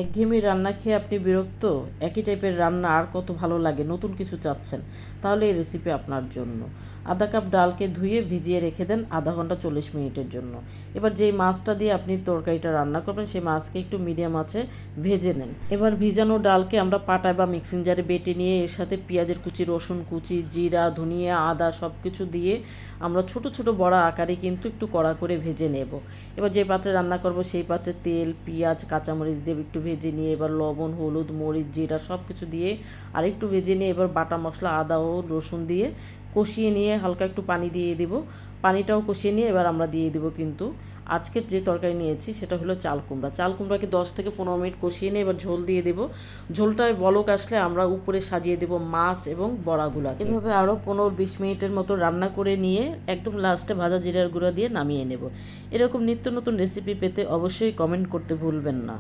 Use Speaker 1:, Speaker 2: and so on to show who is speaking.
Speaker 1: একঘেয়েমি রান্না খেয়ে আপনি বিরক্ত, একই টাইপের রান্না আর কত ভালো লাগে, নতুন কিছু চাচ্ছেন, তাহলে এই রেসিপি আপনার জন্য। আধা কাপ ডালকে ধুয়ে ভিজিয়ে রেখে দেন আধা ঘন্টা 40 মিনিটের জন্য। এবার যেই মাছটা দিয়ে আপনি তরকারিটা রান্না করবেন সেই মাছকে একটু মিডিয়াম আঁচে ভেজে নেন। এবার ভিজানো ডালকে আমরা পাটায় বা মিক্সিং জারে বেটে নিয়ে এর সাথে পেঁয়াজের কুচি, রসুন কুচি, জিরা, ধনিয়া, আদা সব কিছু দিয়ে আমরা ছোট ছোট বড়া আকারে কিন্তু একটু কড়া করে ভেজে নেব। এবার যে পাত্রে রান্না করব সেই পাত্রে তেল, পেঁয়াজ, কাঁচামরিচ দিয়ে একটু ভেজে নিয়ে এবার লবণ, হলুদ, মরিচ, জিরা সব কিছু দিয়ে আর একটু ভেজে নিয়ে এবার বাটা মশলা আদা ও রসুন দিয়ে কষিয়ে নিয়ে হালকা একটু পানি দিয়ে দেব। পানিটাও কষিয়ে নিয়ে এবার আমরা দিয়ে দেবো কিন্তু আজকের যে তরকারি নিয়েছি সেটা হলো চাল কুমড়া। চাল কুমড়াকে 10 থেকে 15 মিনিট কষিয়ে নিয়ে এবার ঝোল দিয়ে দেবো। ঝোলটায় বলক আসলে আমরা উপরে সাজিয়ে দেবো মাছ এবং বড়াগুলা। এভাবে আরও 15-20 মিনিটের মতো রান্না করে নিয়ে একদম লাস্টে ভাজা জিরার গুঁড়া দিয়ে নামিয়ে নেব। এরকম নিত্য নতুন রেসিপি পেতে অবশ্যই কমেন্ট করতে ভুলবেন না।